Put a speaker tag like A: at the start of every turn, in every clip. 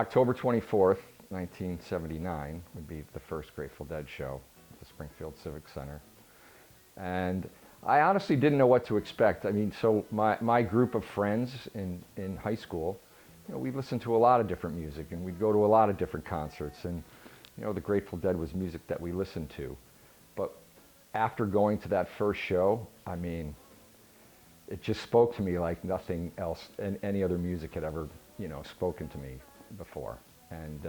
A: October 24th, 1979 would be the first Grateful Dead show at the Springfield Civic Center. And I honestly didn't know what to expect. I mean, so my group of friends in high school, you know, we listened to a lot of different music and we'd go to a lot of different concerts, and you know, the Grateful Dead was music that we listened to. But after going to that first show, I mean, it just spoke to me like nothing else and any other music had ever, you know, spoken to me before. And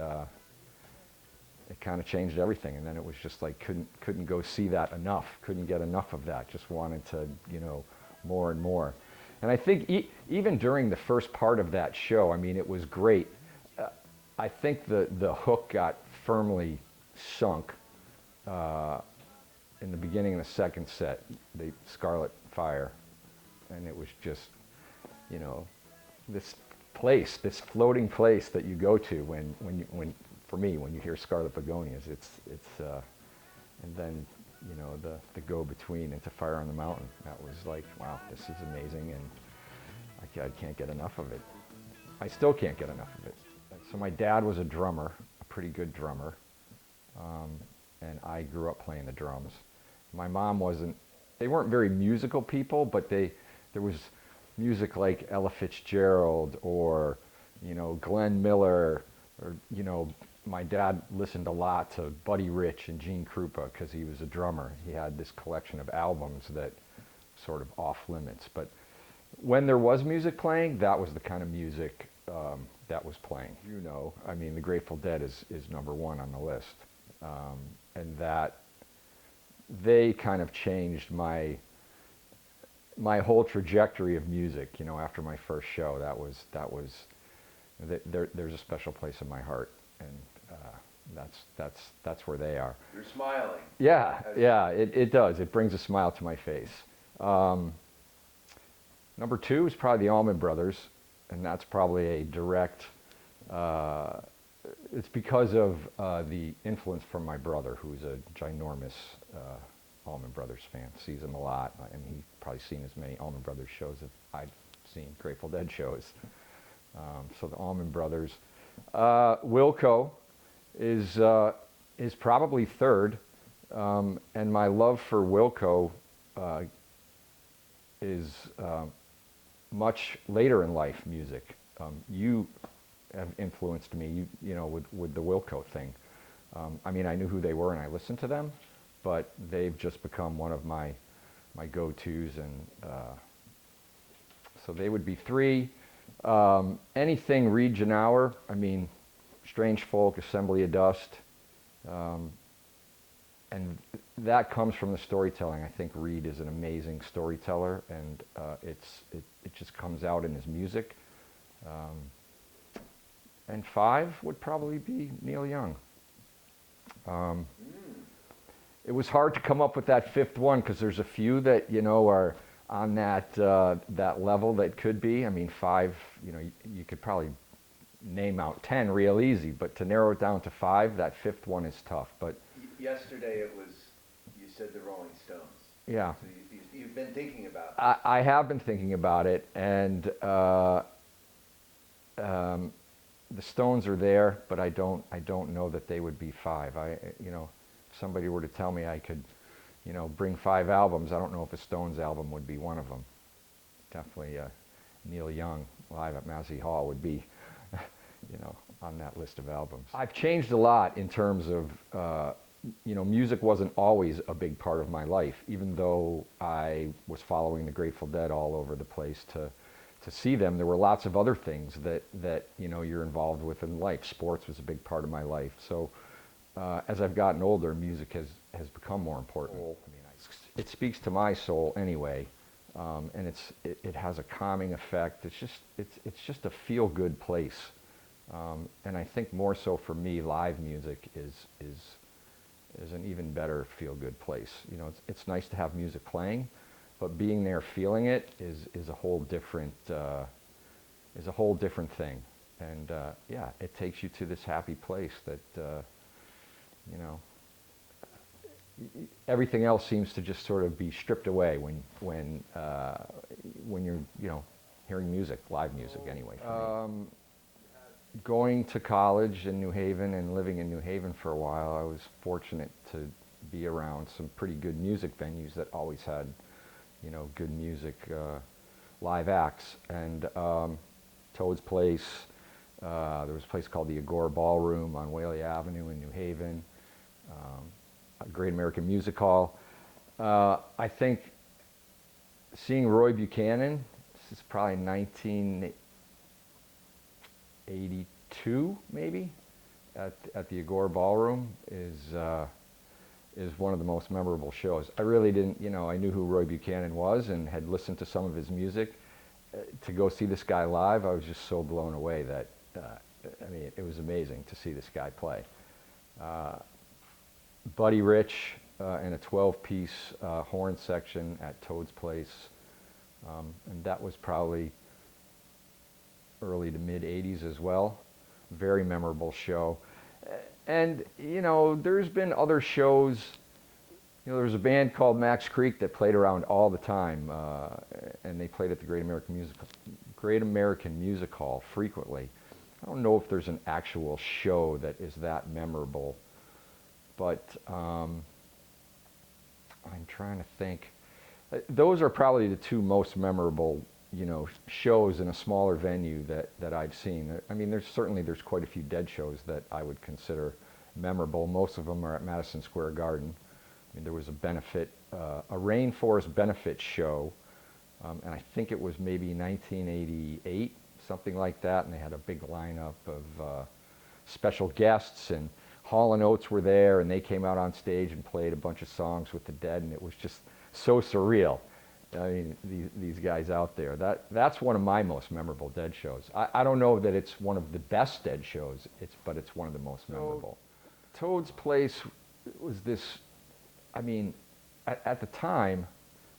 A: it kind of changed everything. And then it was just like, couldn't go see that enough, couldn't get enough of that, just wanted to, you know, more and more. And I think even during the first part of that show, I mean, it was great. I think the hook got firmly sunk in the beginning of the second set, the Scarlet Fire. And it was just, you know, this place, this floating place that you go to when for me, when you hear Scarlet Begonias, it's and then, you know, the go-between into Fire on the Mountain. That was like, wow, this is amazing, and I can't get enough of it. I still can't get enough of it. So my dad was a drummer, a pretty good drummer, and I grew up playing the drums. My mom wasn't, they weren't very musical people, but there was music like Ella Fitzgerald or, you know, Glenn Miller, or, you know, my dad listened a lot to Buddy Rich and Gene Krupa because he was a drummer. He had this collection of albums that sort of off limits. But when there was music playing, that was the kind of music that was playing. You know, I mean, the Grateful Dead is number one on the list. And that they kind of changed my whole trajectory of music. You know, after my first show, there's a special place in my heart, and that's where they are.
B: You're smiling.
A: Yeah, yeah, it does. It brings a smile to my face. Number two is probably the Allman Brothers, and that's probably a direct. It's because of the influence from my brother, who's a ginormous Allman Brothers fan. Sees them a lot, and he's probably seen as many Allman Brothers shows as I've seen Grateful Dead shows. So the Allman Brothers. Wilco is probably third, and my love for Wilco is much later in life music. You have influenced me, you know, with the Wilco thing. I mean, I knew who they were and I listened to them, but they've just become one of my go-tos, and so they would be three. Anything Reed Genauer, I mean, Strange Folk, Assembly of Dust, and that comes from the storytelling. I think Reed is an amazing storyteller, and it just comes out in his music. And five would probably be Neil Young. It was hard to come up with that fifth one because there's a few that, you know, are on that level that could be. I mean, five, you know, you could probably name out 10 real easy, but to narrow it down to five, that fifth one is tough. But
B: yesterday it was, you said the Rolling Stones.
A: Yeah.
B: So you've been thinking about it.
A: I have been thinking about it, and the Stones are there, but I don't know that they would be five. You know, if somebody were to tell me I could, you know, bring 5 albums, I don't know if a Stones album would be one of them. Definitely Neil Young live at Massey Hall would be, you know, on that list of albums. I've changed a lot in terms of, you know, music wasn't always a big part of my life, even though I was following the Grateful Dead all over the place to see them. There were lots of other things that you know, you're involved with in life. Sports was a big part of my life. So as I've gotten older, music has become more important. I mean, it speaks to my soul anyway, and it has a calming effect. It's just a feel-good place, and I think more so for me, live music is an even better feel-good place. You know, it's nice to have music playing, but being there, feeling it, is a whole different thing. And yeah, it takes you to this happy place that you know, everything else seems to just sort of be stripped away when you're, you know, hearing music, live music anyway. For me. going to college in New Haven and living in New Haven for a while, I was fortunate to be around some pretty good music venues that always had, good music, live acts. And Toad's Place, there was a place called the Agora Ballroom on Whaley Avenue in New Haven, a Great American Music Hall. I think seeing Roy Buchanan, this is probably 1982 maybe, at the Agora Ballroom is one of the most memorable shows. I really didn't, I knew who Roy Buchanan was and had listened to some of his music. To go see this guy live, I was just so blown away that, it was amazing to see this guy play. Buddy Rich in a 12-piece horn section at Toad's Place, and that was probably early to mid-'80s as well. Very memorable show. And, there's been other shows. There's a band called Max Creek that played around all the time, and they played at the Great American Music Hall frequently. I don't know if there's an actual show that is that memorable, but I'm trying to think. Those are probably the two most memorable, shows in a smaller venue that I've seen. I mean, there's quite a few Dead shows that I would consider memorable. Most of them are at Madison Square Garden. I mean, there was a benefit, a rainforest benefit show, and I think it was maybe 1988, something like that, and they had a big lineup of special guests, and Hall & Oates were there, and they came out on stage and played a bunch of songs with the Dead, and it was just so surreal. I mean, these guys out there. That's one of my most memorable Dead shows. I don't know that it's one of the best Dead shows, but it's one of the most memorable. Toad's Place was this, at the time,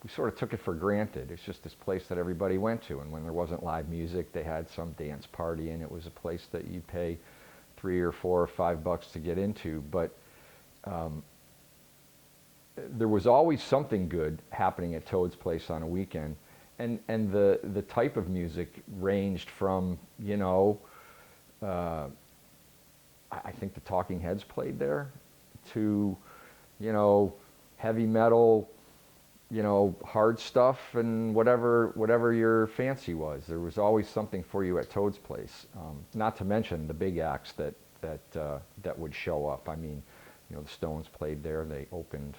A: we sort of took it for granted. It's just this place that everybody went to, and when there wasn't live music, they had some dance party, and it was a place that you pay $3 or $4 or $5 to get into. But there was always something good happening at Toad's Place on a weekend, and the type of music ranged from, I think the Talking Heads played there, to, heavy metal, hard stuff, and whatever your fancy was. There was always something for you at Toad's Place. Not to mention the big acts that would show up. I mean, the Stones played there. They opened.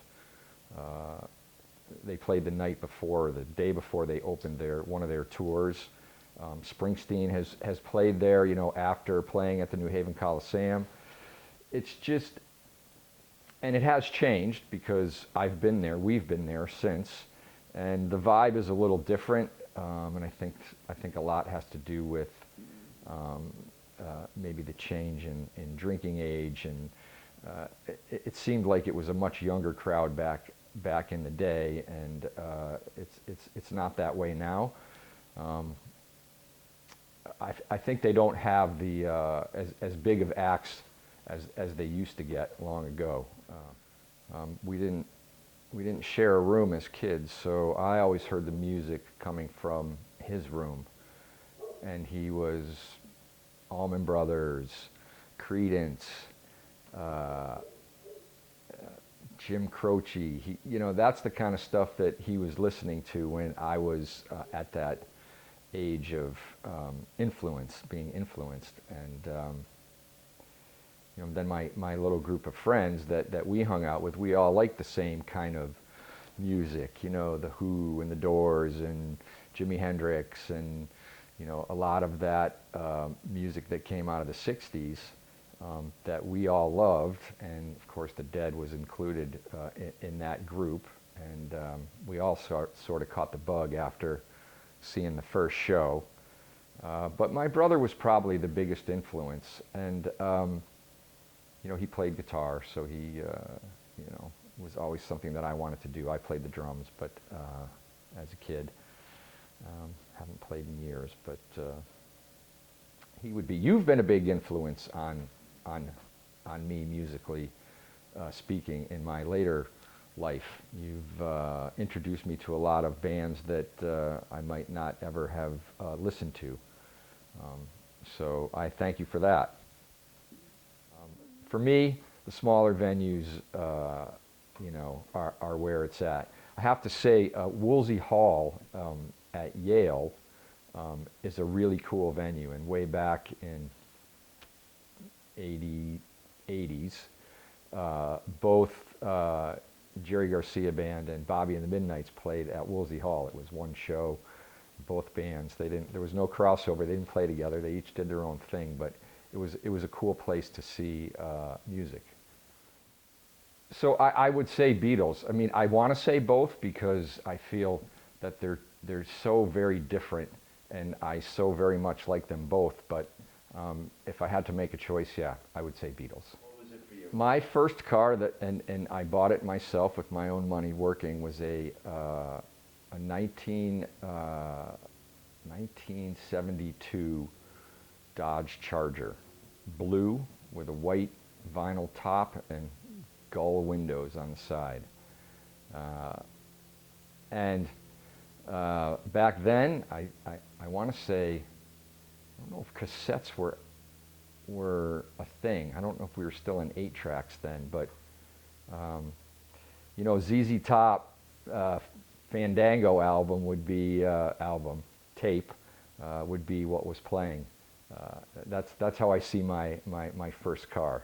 A: They played the night before, the day before they opened one of their tours. Springsteen has played there, after playing at the New Haven Coliseum. It's just, and it has changed because I've been there, we've been there since, and the vibe is a little different. And I think a lot has to do with maybe the change in drinking age, and it seemed like it was a much younger crowd back in the day, and it's not that way now. I think they don't have the as big of acts as they used to get long ago. We didn't share a room as kids, so I always heard the music coming from his room, and he was Allman Brothers, Creedence, Jim Croce. That's the kind of stuff that he was listening to when I was at that age of being influenced. And then my little group of friends that we hung out with, we all liked the same kind of music, the Who and the Doors and Jimi Hendrix, and a lot of that music that came out of the 60s. That we all loved, and of course the Dead was included in that group, and we all sort of caught the bug after seeing the first show. But my brother was probably the biggest influence, and he played guitar, so he was always something that I wanted to do. I played the drums, but as a kid, haven't played in years, but he would be. You've been a big influence on me musically speaking in my later life. You've introduced me to a lot of bands that I might not ever have listened to. So I thank you for that. For me, the smaller venues, are where it's at. I have to say, Woolsey Hall at Yale is a really cool venue. And way back in 80s, both Jerry Garcia Band and Bobby and the Midnights played at Woolsey Hall. It was one show, both bands. There was no crossover. They didn't play together. They each did their own thing, but it was a cool place to see music. So I would say Beatles. I mean, I want to say both because I feel that they're so very different, and I so very much like them both. But if I had to make a choice, yeah, I would say Beatles.
B: What was it for you?
A: My first car and I bought it myself with my own money working was a 1972 Dodge Charger, blue with a white vinyl top and gull windows on the side. And back then, I want to say, I don't know if cassettes were a thing. I don't know if we were still in 8-tracks then, but ZZ Top Fandango album would be tape would be what was playing. That's how I see my first car.